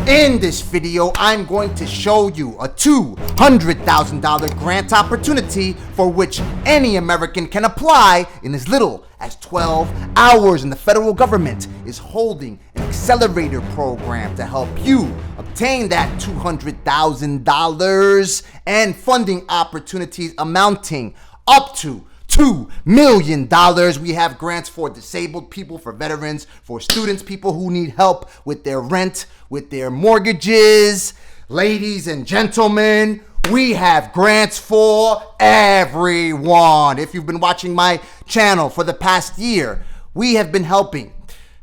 In this video, I'm going to show you a $200,000 grant opportunity for which any American can apply in as little as 12 hours. And the federal government is holding an accelerator program to help you obtain that $200,000 and funding opportunities amounting up to $2 million. We have grants for disabled people, for veterans, for students, people who need help with their rent, with their mortgages. Ladies and gentlemen, we have grants for everyone. If you've been watching my channel for the past year, we have been helping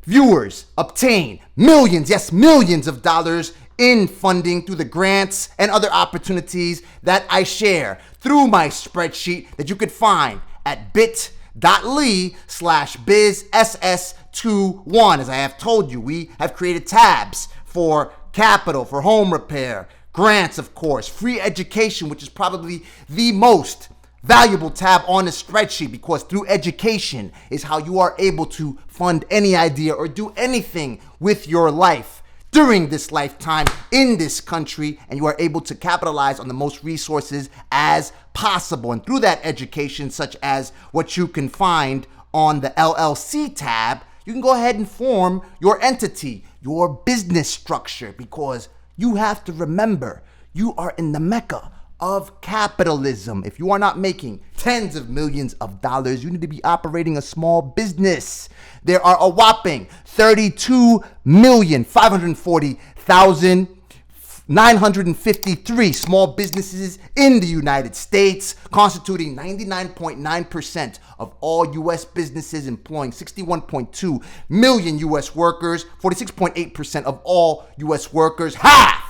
viewers obtain millions, yes, millions of dollars in funding through the grants and other opportunities that I share through my spreadsheet that you could find at bit.ly/bizss21. As I have told you, we have created tabs for capital, for home repair, grants, of course, free education, which is probably the most valuable tab on the spreadsheet, because through education is how you are able to fund any idea or do anything with your life during this lifetime in this country, and you are able to capitalize on the most resources as possible. And through that education, such as what you can find on the LLC tab, you can go ahead and form your entity, your business structure, because you have to remember, you are in the mecca of capitalism. If you are not making tens of millions of dollars, you need to be operating a small business. There are a whopping 32,540,953 small businesses in the United States, constituting 99.9% of all U.S. businesses, employing 61.2 million U.S. workers, 46.8% of all U.S. workers, half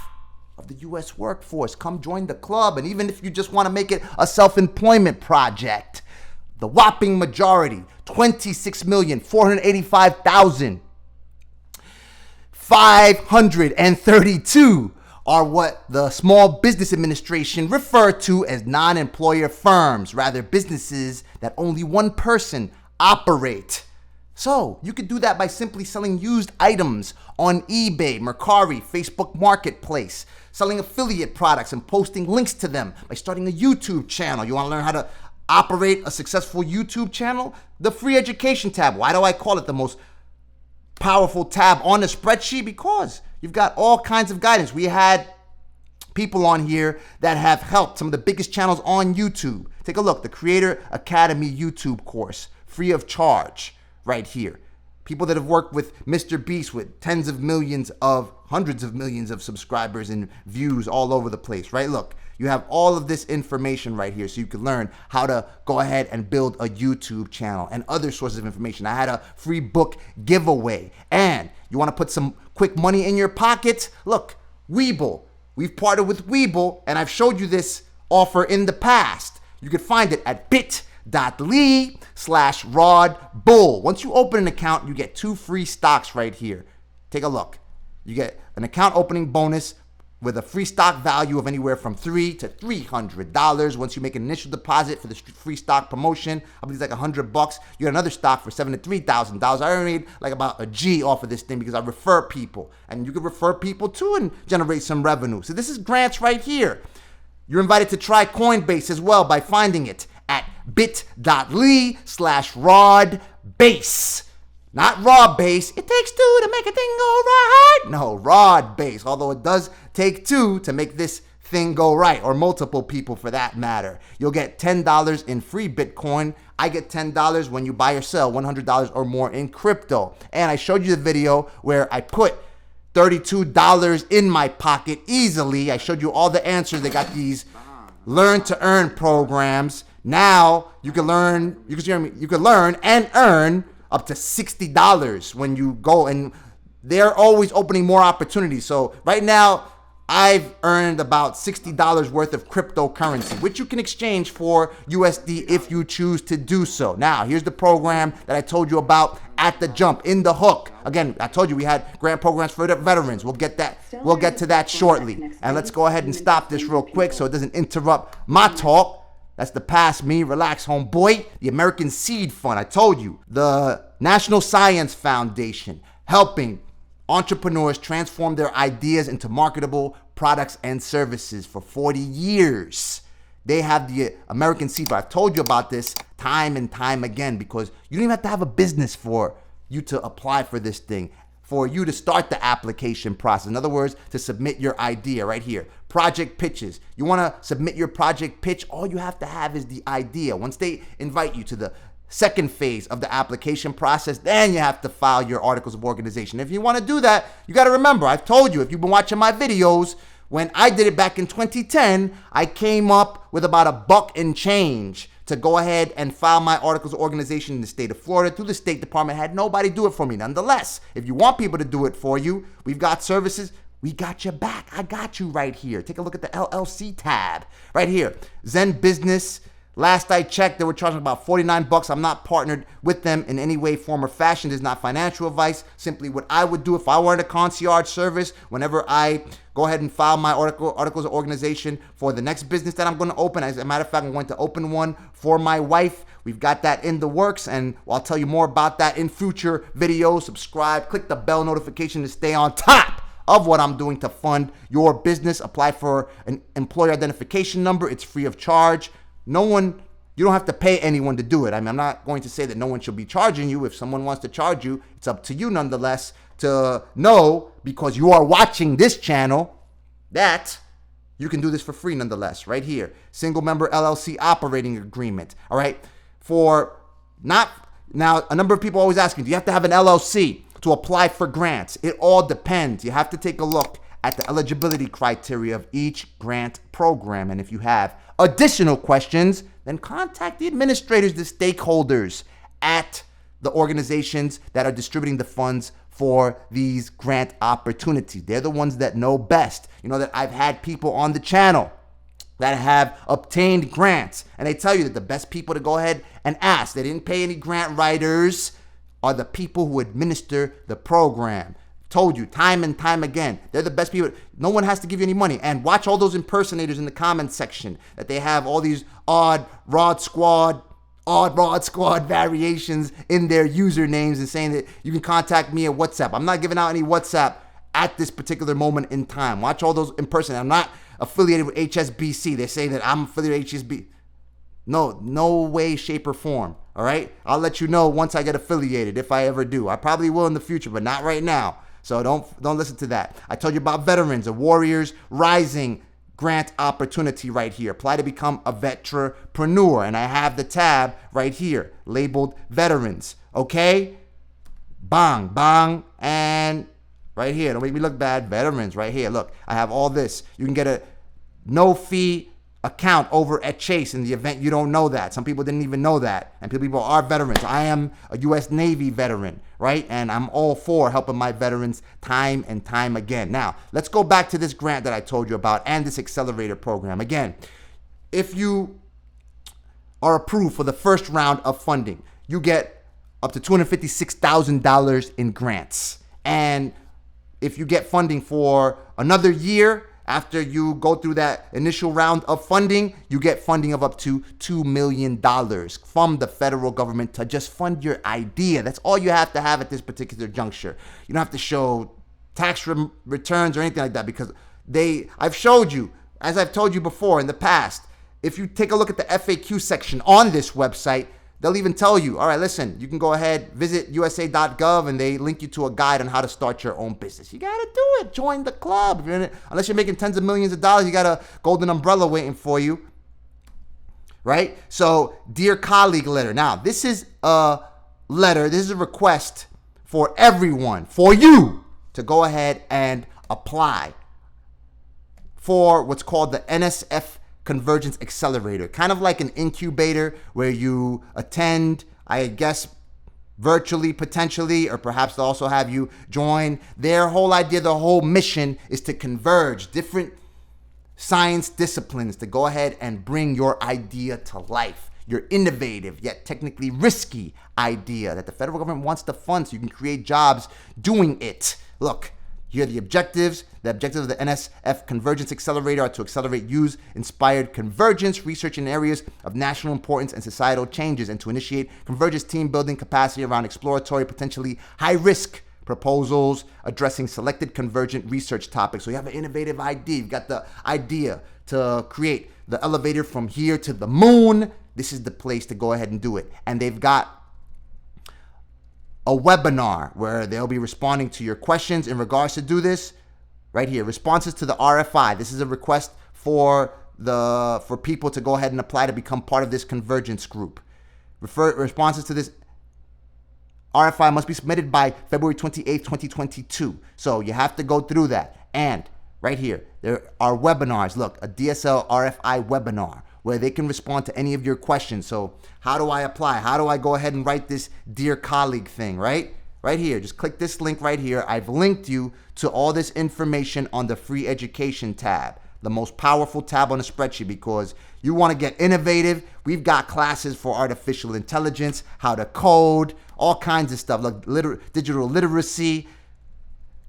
of the U.S. workforce. Come join the club. And even if you just want to make it a self-employment project, the whopping majority, 26,485,532 are what the Small Business Administration refer to as non-employer firms, rather businesses that only one person operate. So you could do that by simply selling used items on eBay, Mercari, Facebook Marketplace, selling affiliate products and posting links to them, by starting a YouTube channel. You want to learn how to operate a successful YouTube channel? The free education tab. Why do I call it the most powerful tab on the spreadsheet? Because you've got all kinds of guidance. We had people on here that have helped some of the biggest channels on YouTube. Take a look, the Creator Academy YouTube course, free of charge. Right here. People that have worked with Mr. Beast with tens of millions of, hundreds of millions of subscribers and views all over the place, right? Look, you have all of this information right here so you can learn how to go ahead and build a YouTube channel and other sources of information. I had a free book giveaway, and you want to put some quick money in your pocket? Look, Webull. We've partnered with Webull, and I've showed you this offer in the past. You can find it at bit.ly/rodbull. Once you open an account, you get 2 free stocks right here. Take a look. You get an account opening bonus with a free stock value of anywhere from $300 to $300. Once you make an initial deposit for the free stock promotion, I believe it's like $100, you get another stock for $7,000 to $3,000. I already made like about a G off of this thing because I refer people, and you can refer people too and generate some revenue. So this is grants right here. You're invited to try Coinbase as well by finding it at bit.ly/rodbase. Not raw base. It takes 2 to make a thing go right. No, rod base. Although it does take 2 to make this thing go right, or multiple people for that matter. You'll get $10 in free Bitcoin. I get $10 when you buy or sell $100 or more in crypto. And I showed you the video where I put $32 in my pocket easily. I showed you all the answers. They got these learn to earn programs. Now you can learn, you can learn and earn up to $60 when you go, and they're always opening more opportunities. So right now I've earned about $60 worth of cryptocurrency, which you can exchange for USD if you choose to do so. Now, here's the program that I told you about at the jump, in the hook. Again, I told you we had grant programs for the veterans. We'll get to that shortly. And let's go ahead and stop this real quick so it doesn't interrupt my talk. That's the past me. Relax, homeboy. The American Seed Fund. I told you. The National Science Foundation helping entrepreneurs transform their ideas into marketable products and services. For 40 years, they have the American seed. I've told you about this time and time again, because you don't even have to have a business for you to apply for this thing, for you to start the application process. In other words, to submit your idea right here. Project pitches. You want to submit your project pitch, all you have to have is the idea. Once they invite you to the second phase of the application process, then you have to file your articles of organization. If you want to do that, you got to remember, I've told you, if you've been watching my videos, when I did it back in 2010, I came up with about $1 and change to go ahead and file my articles of organization in the state of Florida through the State Department. I had nobody do it for me. Nonetheless, if you want people to do it for you, we've got services. We got your back. I got you right here. Take a look at the LLC tab right here. Zen Business. Last I checked, they were charging about $49. I'm not partnered with them in any way, form, or fashion. This is not financial advice. Simply what I would do if I wanted a concierge service whenever I go ahead and file my articles of organization for the next business that I'm going to open. As a matter of fact, I'm going to open one for my wife. We've got that in the works, and I'll tell you more about that in future videos. Subscribe, click the bell notification to stay on top of what I'm doing to fund your business. Apply for an employer identification number. It's free of charge. You don't have to pay anyone to do it. I mean, I'm not going to say that no one should be charging you. If someone wants to charge you, it's up to you nonetheless to know, because you are watching this channel, that you can do this for free nonetheless. Right here, single member LLC operating agreement. All right. Now, a number of people always asking, do you have to have an LLC to apply for grants? It all depends. You have to take a look at the eligibility criteria of each grant program. And if you have additional questions, then contact the administrators, the stakeholders at the organizations that are distributing the funds for these grant opportunities. They're the ones that know best. You know that I've had people on the channel that have obtained grants, and they tell you that the best people to go ahead and ask, they didn't pay any grant writers, are the people who administer the program. Told you time and time again, they're the best people. No one has to give you any money. And watch all those impersonators in the comments section that they have all these odd rod squad variations in their usernames and saying that you can contact me at WhatsApp. I'm not giving out any WhatsApp at this particular moment in time. Watch all those impersonators. I'm not affiliated with HSBC. They say that I'm affiliated with HSBC. No way, shape, or form. All right? I'll let you know once I get affiliated, if I ever do. I probably will in the future, but not right now. So don't listen to that. I told you about veterans, a Warriors Rising grant opportunity right here. Apply to become a vetrapreneur. And I have the tab right here labeled veterans. Okay? Bang, bang, and right here. Don't make me look bad. Veterans right here. Look, I have all this. You can get a no fee account over at Chase in the event you don't know that. Some people didn't even know that. And people are veterans. I am a U.S. Navy veteran, right? And I'm all for helping my veterans time and time again. Now, let's go back to this grant that I told you about and this accelerator program. Again, if you are approved for the first round of funding, you get up to $256,000 in grants. And if you get funding for another year, after you go through that initial round of funding, you get funding of up to $2 million from the federal government to just fund your idea. That's all you have to have at this particular juncture. You don't have to show tax returns or anything like that, because I've showed you, as I've told you before in the past, if you take a look at the FAQ section on this website, they'll even tell you, all right, listen, you can go ahead, visit USA.gov, and they link you to a guide on how to start your own business. You got to do it. Join the club. Unless you're making tens of millions of dollars, you got a golden umbrella waiting for you, right? So, dear colleague letter. Now, this is a letter. This is a request for everyone, for you, to go ahead and apply for what's called the NSF Convergence Accelerator, kind of like an incubator where you attend, I guess, virtually, potentially, or perhaps they'll also have you join. Their whole idea, the whole mission is to converge different science disciplines to go ahead and bring your idea to life. Your innovative yet technically risky idea that the federal government wants to fund so you can create jobs doing it. Look, here are the objectives. The objectives of the NSF Convergence Accelerator are to accelerate use-inspired convergence, research in areas of national importance and societal changes, and to initiate convergence team-building capacity around exploratory, potentially high-risk proposals addressing selected convergent research topics. So you have an innovative idea. You've got the idea to create the elevator from here to the moon. This is the place to go ahead and do it. And they've got a webinar where they'll be responding to your questions in regards to do this. Right here, responses to the RFI. This is a request for people to go ahead and apply to become part of this convergence group. Responses to this RFI must be submitted by February 28th, 2022. So you have to go through that. And right here, there are webinars. Look, a DSL RFI webinar where they can respond to any of your questions. So how do I apply? How do I go ahead and write this dear colleague thing, right? Right here, just click this link right here. I've linked you to all this information on the free education tab, the most powerful tab on the spreadsheet, because you want to get innovative. We've got classes for artificial intelligence, how to code, all kinds of stuff, like digital literacy,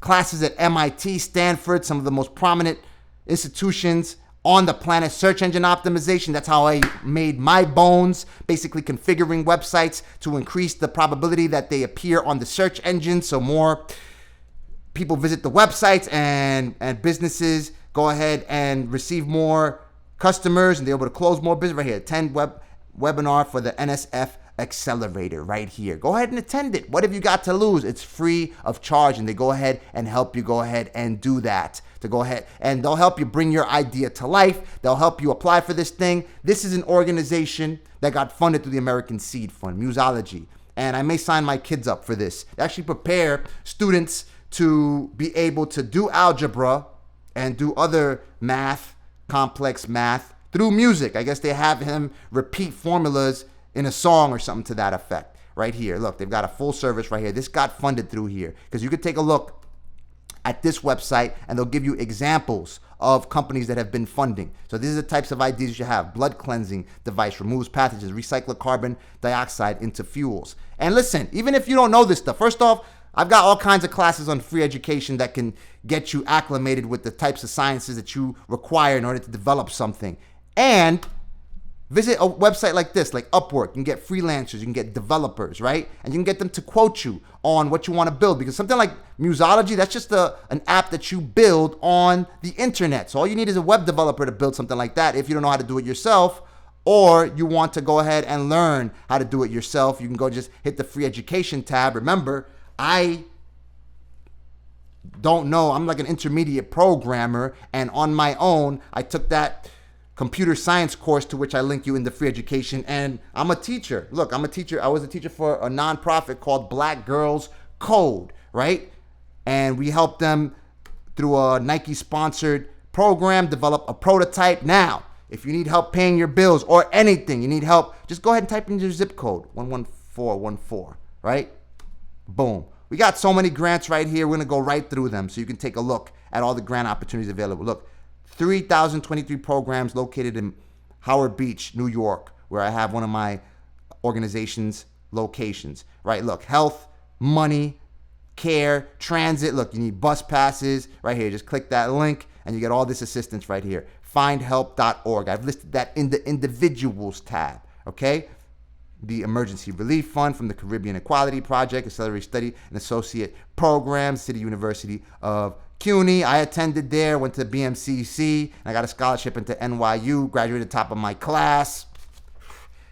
classes at MIT, Stanford, some of the most prominent institutions on the planet. Search engine optimization, that's how I made my bones, basically configuring websites to increase the probability that they appear on the search engine, so more people visit the websites and businesses go ahead and receive more customers and they're able to close more business. Right here, 10 webinar for the NSF accelerator right here. Go ahead and attend it. What have you got to lose? It's free of charge, and they go ahead and help you go ahead and do that. To go ahead and they'll help you bring your idea to life. They'll help you apply for this thing. This is an organization that got funded through the American Seed Fund, Musology. And I may sign my kids up for this. They actually prepare students to be able to do algebra and do other math, complex math, through music. I guess they have him repeat formulas in a song or something to that effect. Right here, look, they've got a full service right here. This got funded through here, because you could take a look at this website and they'll give you examples of companies that have been funding. So these are the types of ideas you should have. Blood cleansing device, removes pathogens, recycle carbon dioxide into fuels. And listen, even if you don't know this stuff, first off, I've got all kinds of classes on free education that can get you acclimated with the types of sciences that you require in order to develop something. And visit a website like this, like Upwork. You can get freelancers, you can get developers, right? And you can get them to quote you on what you want to build. Because something like Musology, that's just an app that you build on the internet. So all you need is a web developer to build something like that if you don't know how to do it yourself, or you want to go ahead and learn how to do it yourself. You can go just hit the free education tab. Remember, I don't know. I'm like an intermediate programmer, and on my own, I took that computer science course to which I link you in the free education, and I'm a teacher. Look, I'm a teacher. I was a teacher for a nonprofit called Black Girls Code, right? And we helped them through a Nike-sponsored program develop a prototype. Now, if you need help paying your bills or anything, you need help, just go ahead and type in your zip code, 11414, right? Boom. We got so many grants right here. We're going to go right through them so you can take a look at all the grant opportunities available. Look, 3,023 programs located in Howard Beach, New York, where I have one of my organization's locations, right? Look, health, money, care, transit. Look, you need bus passes right here. Just click that link and you get all this assistance right here. Findhelp.org. I've listed that in the individuals tab, okay? The Emergency Relief Fund from the Caribbean Equality Project, Accelerator Study and Associate Programs, City University of CUNY. I attended there, went to BMCC, and I got a scholarship into NYU, graduated top of my class.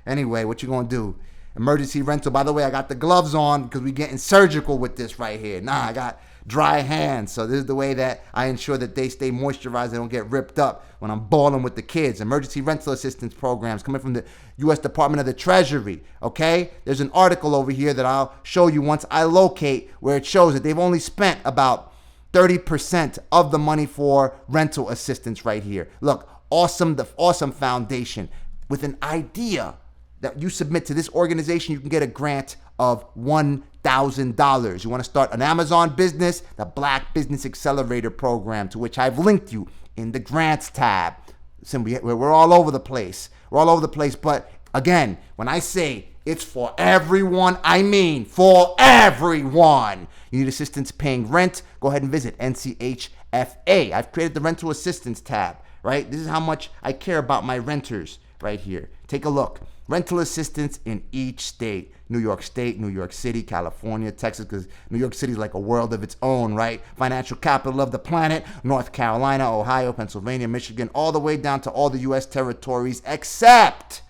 Anyway, what you gonna do? Emergency rental. By the way, I got the gloves on because we getting surgical with this right here. Nah, I got dry hands. So this is the way that I ensure that they stay moisturized. They don't get ripped up when I'm balling with the kids. Emergency rental assistance programs coming from the U.S. Department of the Treasury, okay? There's an article over here that I'll show you once I locate where it shows that they've only spent about 30% of the money for rental assistance right here. Look, awesome, the awesome foundation. With an idea that you submit to this organization, you can get a grant of $1,000. You want to start an Amazon business? The Black Business Accelerator program, to which I've linked you in the grants tab. Listen, we're all over the place. We're all over the place. But again, when I say it's for everyone, I mean for everyone. You need assistance paying rent? Go ahead and visit NCHFA. I've created the rental assistance tab, right? This is how much I care about my renters, right here. Take a look. Rental assistance in each state. New York State, New York City, California, Texas, because New York City is like a world of its own, right? Financial capital of the planet. North Carolina, Ohio, Pennsylvania, Michigan, all the way down to all the U.S. territories except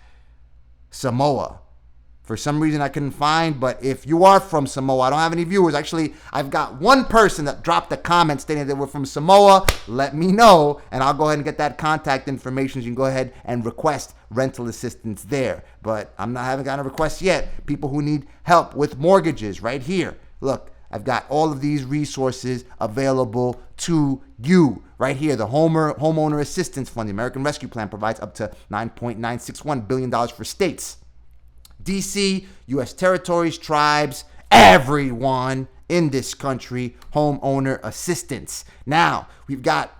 Samoa. For some reason I couldn't find, but if you are from Samoa, I don't have any viewers. Actually, I've got one person that dropped a comment stating they were from Samoa. Let me know, and I'll go ahead and get that contact information. You can go ahead and request rental assistance there. But haven't gotten a request yet. People who need help with mortgages, right here. Look, I've got all of these resources available to you right here. The Homeowner Assistance Fund, the American Rescue Plan, provides up to $9.961 billion for states, DC, U.S. territories, tribes, everyone in this country, homeowner assistance. Now, we've got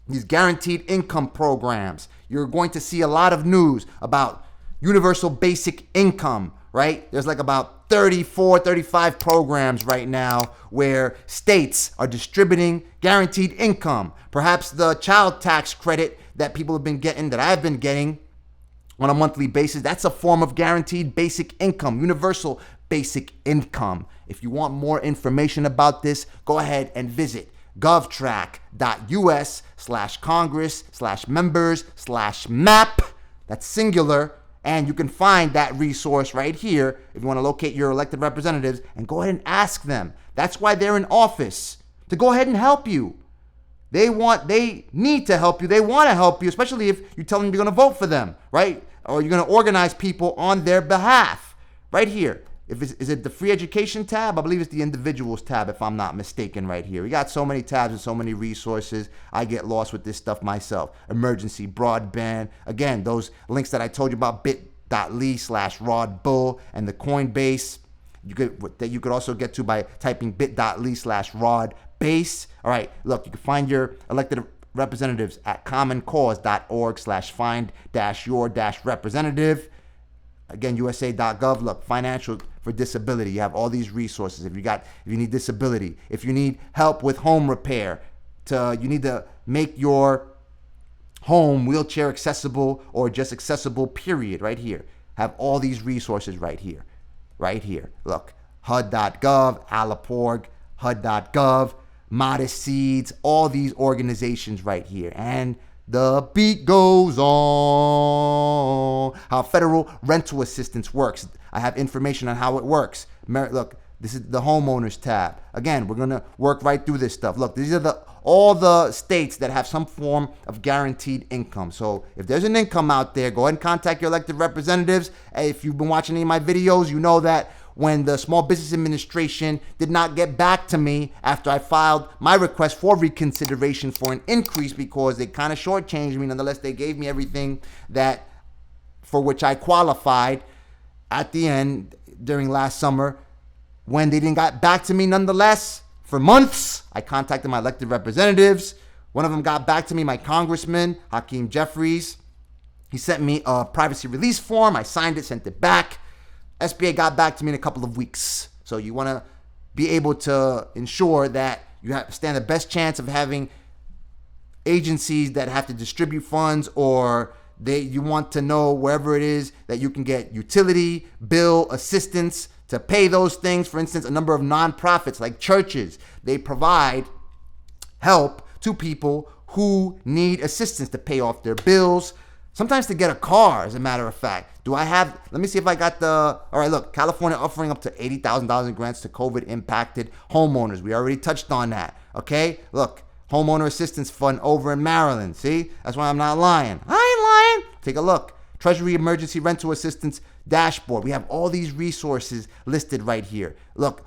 these guaranteed income programs. You're going to see a lot of news about universal basic income, right? There's like about 34, 35 programs right now where states are distributing guaranteed income. Perhaps the child tax credit that people have been getting, that I've been getting, on a monthly basis, that's a form of guaranteed basic income, universal basic income. If you want more information about this, go ahead and visit govtrack.us/congress/members/map. That's singular. And you can find that resource right here if you want to locate your elected representatives and go ahead and ask them. That's why they're in office, to go ahead and help you. They need to help you. They want to help you, especially if you tell them you're going to vote for them, right? Or you're going to organize people on their behalf. Right here. Is it the free education tab? I believe it's the individuals tab, if I'm not mistaken, right here. We got so many tabs and so many resources. I get lost with this stuff myself. Emergency broadband. Again, those links that I told you about, bit.ly/rodbull and the Coinbase, you could also get to by typing bit.ly/rodbase. All right, look, you can find your elected representatives at commoncause.org/find-your-representative. Again, USA.gov. Look, financial for disability. You have all these resources. If you need disability, if you need help with home repair, you need to make your home wheelchair accessible or just accessible, period, right here. Have all these resources right here. Right here. Look, HUD.gov, Alaporg, HUD.gov, Modest Seeds, all these organizations right here. And the beat goes on. How federal rental assistance works. I have information on how it works. Look, this is the homeowners tab. Again, we're going to work right through this stuff. Look, these are all the states that have some form of guaranteed income. So if there's an income out there, go ahead and contact your elected representatives. If you've been watching any of my videos, you know that when the Small Business Administration did not get back to me after I filed my request for reconsideration for an increase because they kind of shortchanged me. Nonetheless, they gave me everything that for which I qualified at the end during last summer. When they didn't get back to me, nonetheless, for months, I contacted my elected representatives. One of them got back to me, my congressman, Hakeem Jeffries. He sent me a privacy release form. I signed it, sent it back. SBA got back to me in a couple of weeks. So you want to be able to ensure that you stand the best chance of having agencies that have to distribute funds, or you want to know wherever it is that you can get utility bill assistance to pay those things. For instance, a number of nonprofits like churches, they provide help to people who need assistance to pay off their bills, sometimes to get a car, as a matter of fact. Let me see if I got all right, look, California offering up to $80,000 in grants to COVID-impacted homeowners. We already touched on that, okay? Look, Homeowner Assistance Fund over in Maryland, see? That's why I'm not lying. I ain't lying. Take a look. Treasury Emergency Rental Assistance Dashboard. We have all these resources listed right here. Look,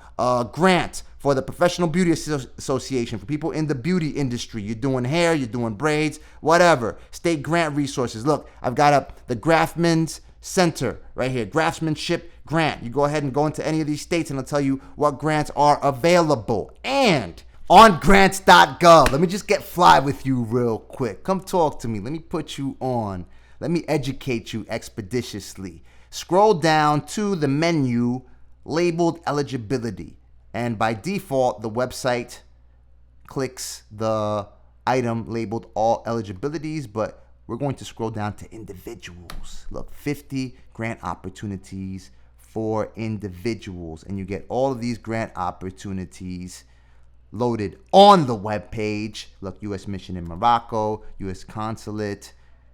grant for the Professional Beauty Association for people in the beauty industry. You're doing hair, you're doing braids, whatever. State grant resources. Look, I've got the Grafman's Center right here, Draftsmanship Grant. You go ahead and go into any of these states and I'll tell you what grants are available. And on Grants.gov, let me just get fly with you real quick. Come talk to me. Let me put you on. Let me educate you expeditiously. Scroll down to the menu labeled eligibility. And by default, the website clicks the item labeled all eligibilities, but we're going to scroll down to individuals. Look, 50 grant opportunities for individuals. And you get all of these grant opportunities loaded on the web page. Look, U.S. Mission in Morocco, U.S. Consulate,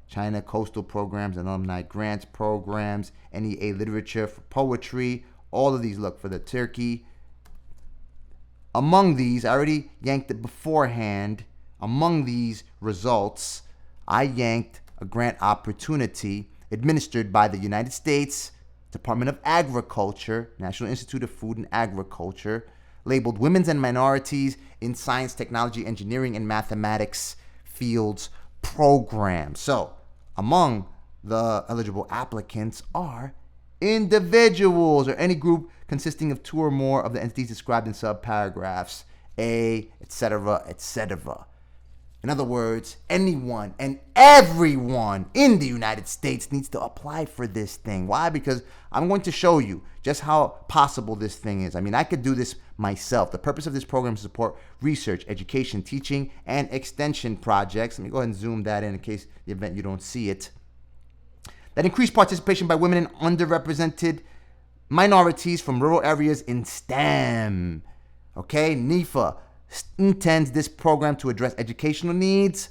China Coastal Programs, Alumni Grants Programs, NEA Literature for Poetry. All of these, look, for the Turkey. Among these, I already yanked it beforehand. Among these results, I yanked a grant opportunity administered by the United States Department of Agriculture, National Institute of Food and Agriculture, labeled Women's and Minorities in Science, Technology, Engineering, and Mathematics Fields Program. So, among the eligible applicants are individuals or any group consisting of two or more of the entities described in subparagraphs A, etc., etc. In other words, anyone and everyone in the United States needs to apply for this thing. Why? Because I'm going to show you just how possible this thing is. I mean, I could do this myself. The purpose of this program is to support research, education, teaching, and extension projects. Let me go ahead and zoom that in case the event you don't see it. That increase participation by women and underrepresented minorities from rural areas in STEM. Okay, NEFA intends this program to address educational needs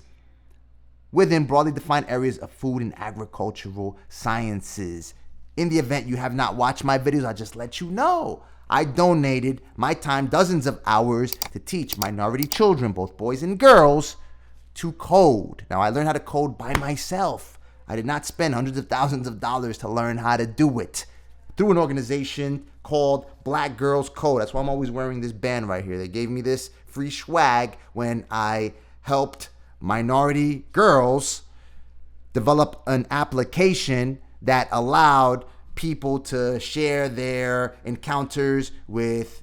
within broadly defined areas of food and agricultural sciences. In the event you have not watched my videos, I'll just let you know. I donated my time, dozens of hours, to teach minority children, both boys and girls, to code. Now, I learned how to code by myself. I did not spend hundreds of thousands of dollars to learn how to do it through an organization called Black Girls Code. That's why I'm always wearing this band right here. They gave me this free swag when I helped minority girls develop an application that allowed people to share their encounters with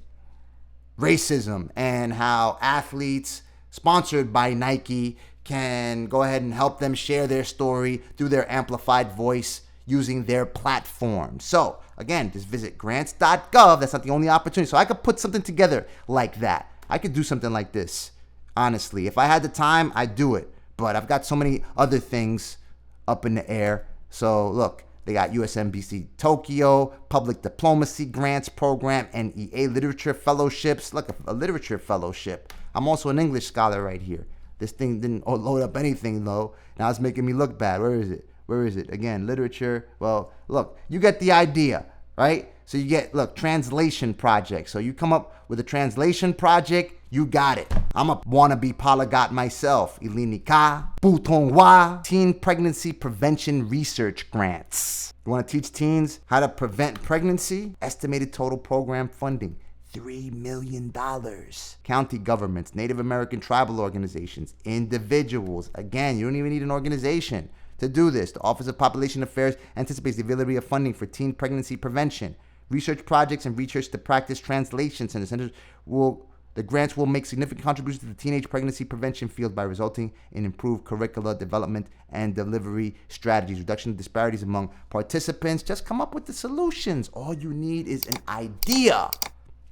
racism and how athletes sponsored by Nike can go ahead and help them share their story through their amplified voice using their platform. So again, just visit Grants.gov. That's not the only opportunity. So I could put something together like that. I could do something like this. Honestly, if I had the time, I'd do it. But I've got so many other things up in the air. So look, they got USMBC Tokyo, Public Diplomacy Grants Program, NEA Literature Fellowships. Look, a literature fellowship. I'm also an English scholar right here. This thing didn't load up anything though. Now it's making me look bad. Where is it? Where is it? Again, literature. Well, look, you get the idea, right? So you get, look, translation project. So you come up with a translation project, you got it. I'm a wannabe polyglot myself. Ilinika, Butongwa, Teen Pregnancy Prevention Research Grants. You want to teach teens how to prevent pregnancy? Estimated total program funding, $3 million. County governments, Native American tribal organizations, individuals. Again, you don't even need an organization to do this. The Office of Population Affairs anticipates the availability of funding for teen pregnancy prevention, research projects, and research to practice translations. And the grants will make significant contributions to the teenage pregnancy prevention field by resulting in improved curricula development and delivery strategies, reduction of disparities among participants. Just come up with the solutions. All you need is an idea,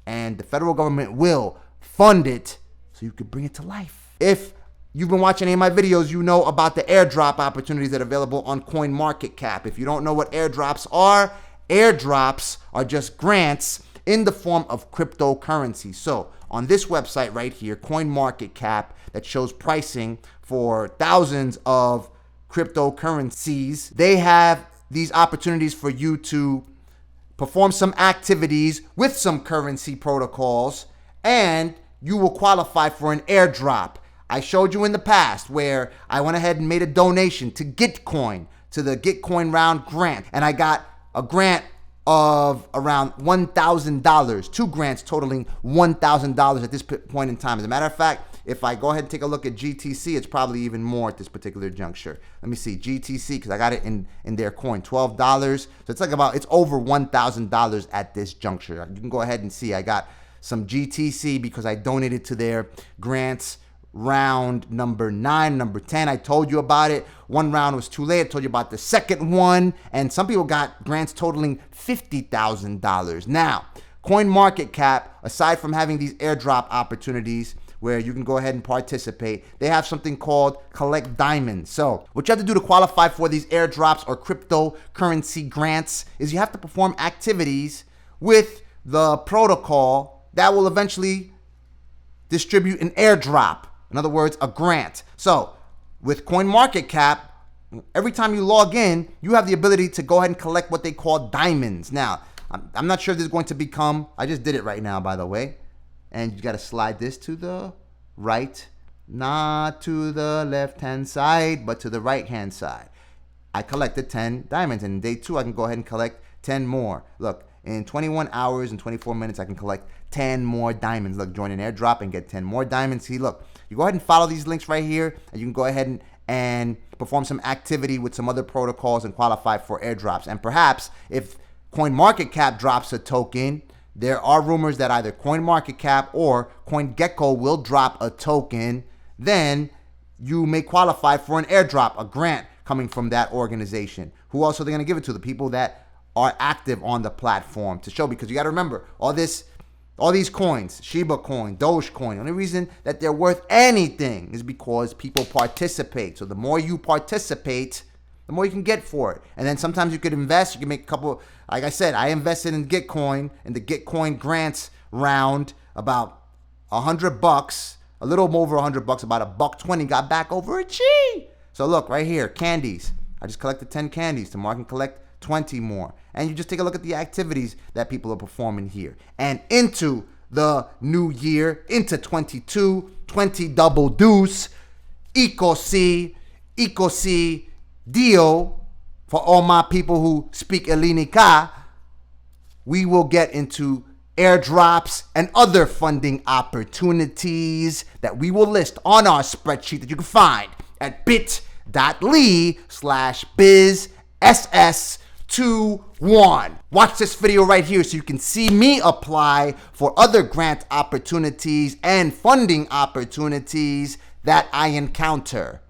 and the federal government will fund it so you can bring it to life. If you've been watching any of my videos, you know about the airdrop opportunities that are available on CoinMarketCap. If you don't know what airdrops are just grants in the form of cryptocurrency. So on this website right here, CoinMarketCap, that shows pricing for thousands of cryptocurrencies, they have these opportunities for you to perform some activities with some currency protocols, and you will qualify for an airdrop. I showed you in the past where I went ahead and made a donation to Gitcoin, to the Gitcoin Round grant, and I got a grant of around $1,000, 2 grants totaling $1,000 at this point in time. As a matter of fact, if I go ahead and take a look at GTC, it's probably even more at this particular juncture. Let me see, GTC, because I got it in their coin, $12. So it's it's over $1,000 at this juncture. You can go ahead and see I got some GTC because I donated to their grants round number 9, number 10. I told you about it. One round was too late. I told you about the second one. And some people got grants totaling $50,000. Now, CoinMarketCap, aside from having these airdrop opportunities, where you can go ahead and participate. They have something called Collect Diamonds. So what you have to do to qualify for these airdrops or cryptocurrency grants is you have to perform activities with the protocol that will eventually distribute an airdrop. In other words, a grant. So with CoinMarketCap, every time you log in, you have the ability to go ahead and collect what they call diamonds. Now, I'm not sure if this is going to become, I just did it right now, by the way. And you got to slide this to the right, not to the left-hand side, but to the right-hand side. I collected 10 diamonds, and in day 2, I can go ahead and collect 10 more. Look, in 21 hours and 24 minutes, I can collect 10 more diamonds. Look, join an airdrop and get 10 more diamonds. See, look, you go ahead and follow these links right here, and you can go ahead and perform some activity with some other protocols and qualify for airdrops. And perhaps if CoinMarketCap drops a token, there are rumors that either CoinMarketCap or CoinGecko will drop a token, then you may qualify for an airdrop, a grant coming from that organization. Who else are they going to give it to? The people that are active on the platform to show, because you got to remember, all these coins, Shiba coin, Dogecoin, the only reason that they're worth anything is because people participate. So the more you participate, the more you can get for it. And then sometimes you could invest, you can make a couple, like I said, I invested in Gitcoin, in the Gitcoin grants round, about $100, a little over $100, about $1.20, got back over a G. So look, right here, candies. I just collected 10 candies. Tomorrow I can collect 20 more. And you just take a look at the activities that people are performing here. And into the new year, into 22, 20 double deuce, Eco-C, deal for all my people who speak Elinica, we will get into airdrops and other funding opportunities that we will list on our spreadsheet that you can find at bit.ly/bizss21. Watch this video right here so you can see me apply for other grant opportunities and funding opportunities that I encounter.